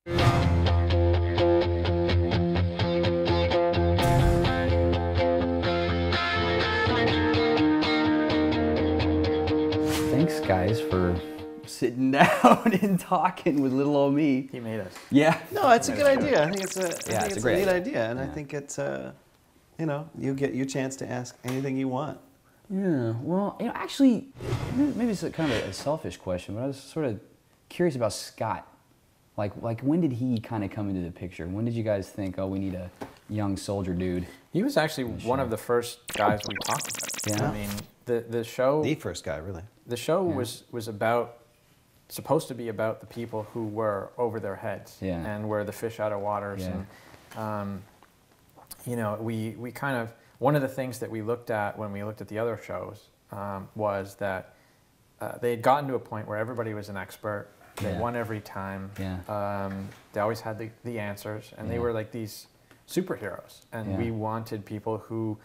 Thanks, guys, for sitting down and talking with little old me. He made us. Yeah. No, it's a good idea. I think it's a, it's a neat great idea, and I think it's, you know, you get your chance to ask anything you want. Yeah, well, you know, actually, maybe it's kind of a selfish question, but I was sort of curious about Scott. Like when did he kind of come into the picture? When did you guys think, oh, we need a young soldier dude? He was actually one of the first guys we talked about. Yeah. I mean, the show. The first guy, really. The show was supposed to be about the people who were over their heads and were the fish out of waters. Yeah. And, you know, we kind of, one of the things that we looked at when we looked at the other shows was that they had gotten to a point where everybody was an expert. They won every time. Yeah. They always had the answers, and they were like these superheroes. And we wanted people who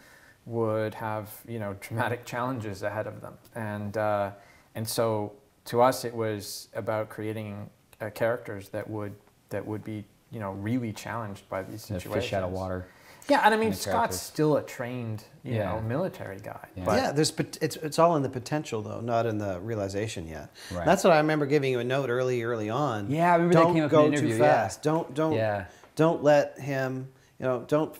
would have, you know, dramatic challenges ahead of them. And so to us, it was about creating characters that would be, you know, really challenged by these situations. Fish out of water. Yeah, and I mean, Scott's still a trained, you know, military guy. Yeah, But it's all in the potential, though, not in the realization yet. Right. That's what I remember giving you a note early on. Yeah, I remember don't that came up go in the interview. too fast. Don't let him, you know, don't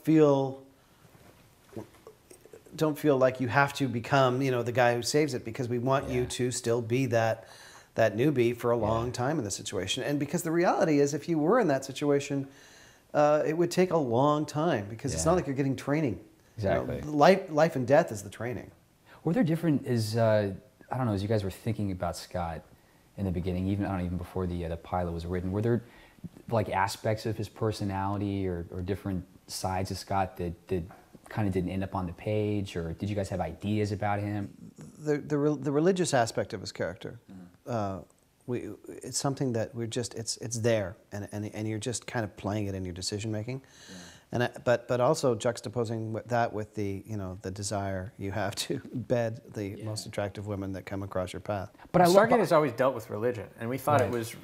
feel like you have to become, you know, the guy who saves it, because we want you to still be that newbie for a long time in the situation. And because the reality is, if you were in that situation, it would take a long time, because it's not like you're getting training. Exactly. You know, life and death is the training. Were there different, I don't know, as you guys were thinking about Scott in the beginning, even before the pilot was written, were there like aspects of his personality or different sides of Scott that kind of didn't end up on the page, or did you guys have ideas about him? The religious aspect of his character, it's something that we're just, it's there, and you're just kind of playing it in your decision making. And but also juxtaposing that with the, you know, the desire you have to bed the most attractive women that come across your path. But Stargate has always dealt with religion, and we thought it was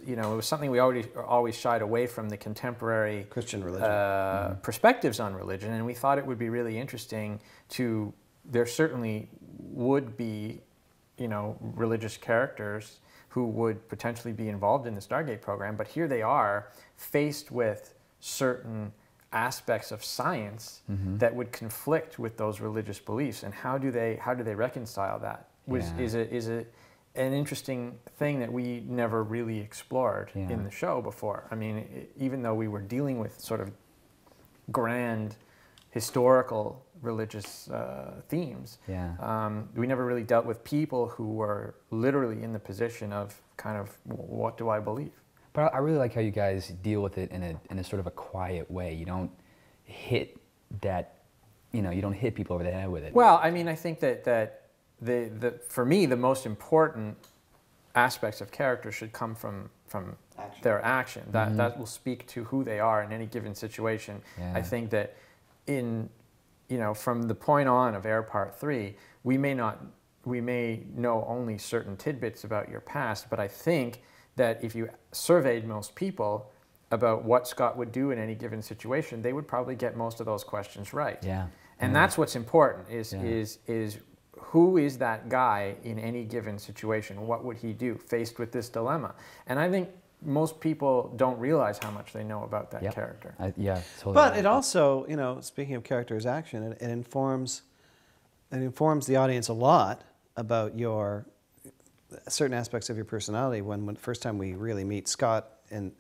you know, it was something we always shied away from the contemporary Christian religion perspectives on religion, and we thought it would be really interesting to. There certainly would be, you know, religious characters who would potentially be involved in the Stargate program, but here they are faced with certain aspects of science that would conflict with those religious beliefs, and how do they reconcile that? Is it an interesting thing that we never really explored in the show before. I mean, even though we were dealing with sort of grand historical religious themes, we never really dealt with people who were literally in the position of kind of, what do I believe? But I really like how you guys deal with it in a sort of a quiet way. You don't hit that, you know, you don't hit people over the head with it. Well, I mean, I think that for me, the most important aspects of character should come from their action. That will speak to who they are in any given situation. I think that from the point on of Air Part 3, we may know only certain tidbits about your past, but I think that if you surveyed most people about what Scott would do in any given situation, they would probably get most of those questions right. And that's what's important, is who is that guy in any given situation? What would he do faced with this dilemma? And I think most people don't realize how much they know about that character. Totally. But it also, you know, speaking of character's action, it informs the audience a lot about your certain aspects of your personality. When first time we really meet Scott, and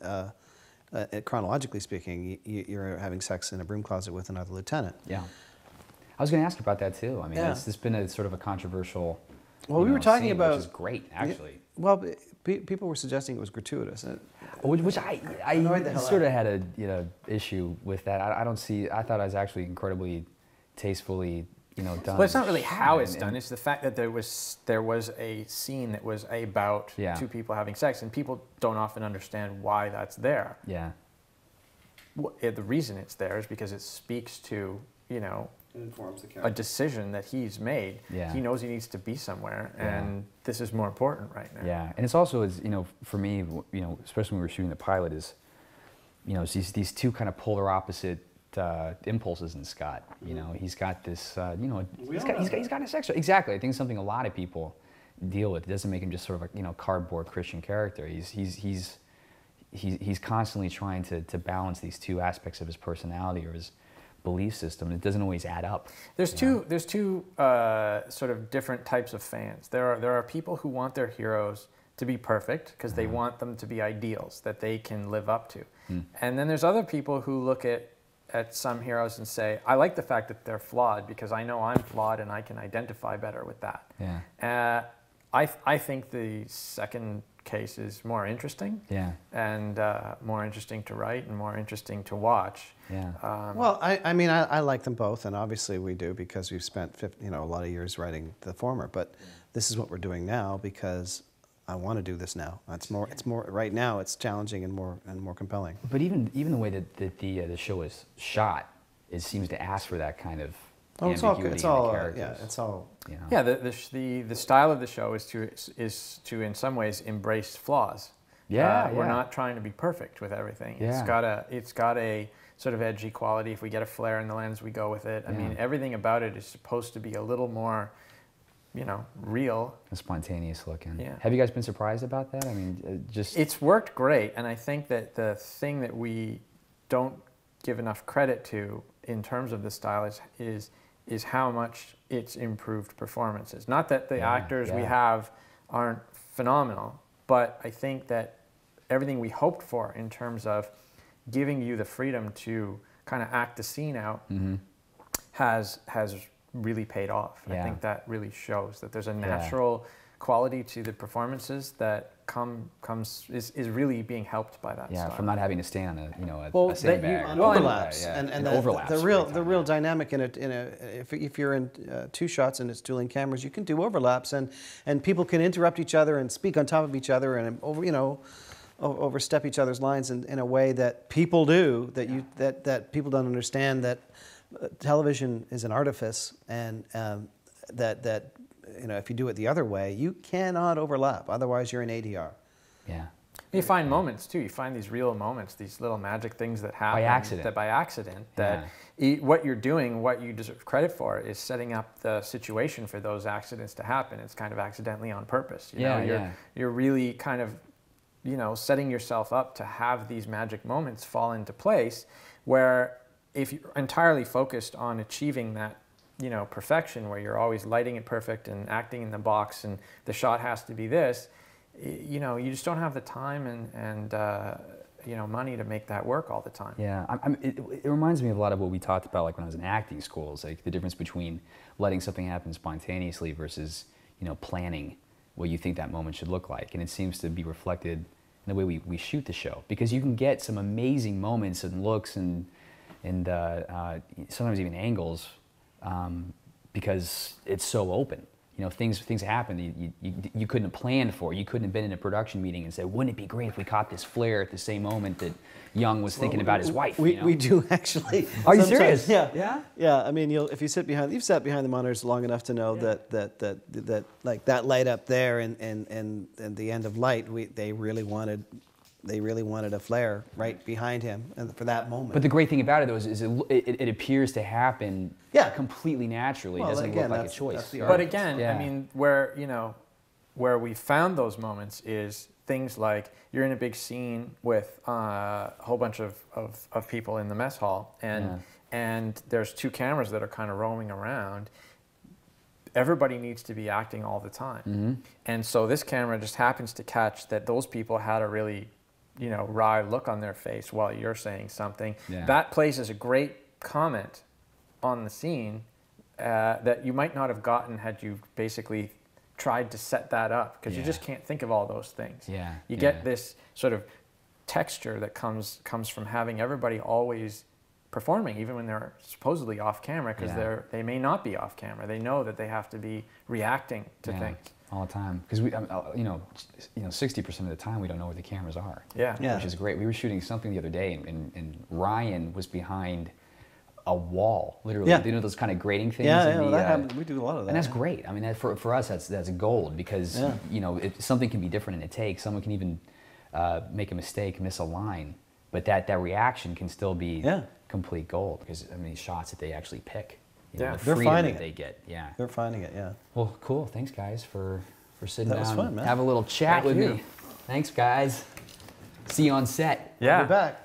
chronologically speaking, you're having sex in a broom closet with another lieutenant. Yeah, I was going to ask about that too. I mean, it's been a sort of a controversial. Well, we were talking scene, about, which is great, actually. Well, people were suggesting it was gratuitous, which I sort of had a issue with that. I don't see. I thought it was actually incredibly tastefully, done. Well, it's not really how it's done. It's the fact that there was a scene that was about two people having sex, and people don't often understand why that's there. Yeah. The reason it's there is because it speaks to, it informs the character. A decision that he's made. Yeah. He knows he needs to be somewhere, and this is more important right now. Yeah, and it's also, for me, especially when we were shooting the pilot, is you know, these two kind of polar opposite impulses in Scott. You know, he's got this, you know, he's got his extra. Exactly. I think it's something a lot of people deal with. It doesn't make him just sort of a, you know, cardboard Christian character. He's constantly trying to balance these two aspects of his personality or his belief system. It doesn't always add up. There's two sort of different types of fans. There are people who want their heroes to be perfect because they want them to be ideals that they can live up to. And then there's other people who look at some heroes and say, I like the fact that they're flawed because I know I'm flawed and I can identify better with that. Yeah. I think the second case is more interesting. Yeah. And more interesting to write and more interesting to watch. Yeah. Well, I mean, I like them both, and obviously we do because we've spent a lot of years writing the former. But this is what we're doing now because I want to do this now. It's more right now. It's challenging and more compelling. But even the way that the show is shot, it seems to ask for that kind of ambiguity it's all in the characters. yeah, it's all. You know? Yeah, the style of the show is to in some ways embrace flaws. Yeah, We're not trying to be perfect with everything. Yeah. It's got a sort of edgy quality. If we get a flare in the lens, we go with it. I mean, everything about it is supposed to be a little more, you know, real. Spontaneous looking. Yeah. Have you guys been surprised about that? I mean, It's worked great, and I think that the thing that we don't give enough credit to in terms of the style is how much it's improved performances. Not that the actors we have aren't phenomenal, but I think that everything we hoped for in terms of giving you the freedom to kind of act the scene out has really paid off. Yeah. I think that really shows that there's a natural quality to the performances that is really being helped by that style. From not having to stand on a sandbag. Overlaps, and and overlaps. the real dynamic in if you're in two shots and it's dueling cameras, you can do overlaps, and people can interrupt each other and speak on top of each other and overstep each other's lines in a way that people do that people don't understand, that television is an artifice, and that if you do it the other way, you cannot overlap. Otherwise, you're in ADR. Yeah. You find moments too. You find these real moments, these little magic things that happen by accident. What you're doing, what you deserve credit for, is setting up the situation for those accidents to happen. It's kind of accidentally on purpose. You're really kind of, setting yourself up to have these magic moments fall into place. Where if you're entirely focused on achieving that, perfection, where you're always lighting it perfect and acting in the box and the shot has to be this, you just don't have the time and money to make that work all the time. Yeah, it reminds me of a lot of what we talked about, like when I was in acting school. It's like the difference between letting something happen spontaneously versus, planning what you think that moment should look like. And it seems to be reflected in the way we shoot the show, because you can get some amazing moments and looks and sometimes even angles, because it's so open. Things happen you couldn't have planned for. You couldn't have been in a production meeting and said, wouldn't it be great if we caught this flare at the same moment that Young was thinking about his wife? We do actually. Are you serious? Yeah. Yeah. I mean, if you you've sat behind the monitors long enough to know that like that light up there and the end of light, they really wanted a flare right behind him for that moment. But the great thing about it, though, is it appears to happen completely naturally. It doesn't look like a choice. But again, I mean, where we found those moments is things like you're in a big scene with a whole bunch of people in the mess hall, and there's two cameras that are kind of roaming around. Everybody needs to be acting all the time. And so this camera just happens to catch that those people had a really wry look on their face while you're saying something. That places a great comment on the scene that you might not have gotten had you basically tried to set that up, because you just can't think of all those things. You get this sort of texture that comes from having everybody always performing, even when they're supposedly off camera, because they may not be off camera. They know that they have to be reacting to things. All the time, because we, 60% of the time we don't know where the cameras are. Which is great. We were shooting something the other day, and Ryan was behind a wall, literally. Those kind of grating things. That happens. We do a lot of that. And that's great. I mean, for us, that's gold, because something can be different in a take. Someone can even make a mistake, miss a line, but that reaction can still be Yeah. complete gold, because I mean, shots that they actually pick. You Yeah. know, the They're freedom finding that it. they get. Yeah. They're finding it, yeah. Well, cool. Thanks, guys, for sitting That down was fun, and man. have a little chat Thank with you. me. Thanks, guys. See you on set. Yeah. We'll be back.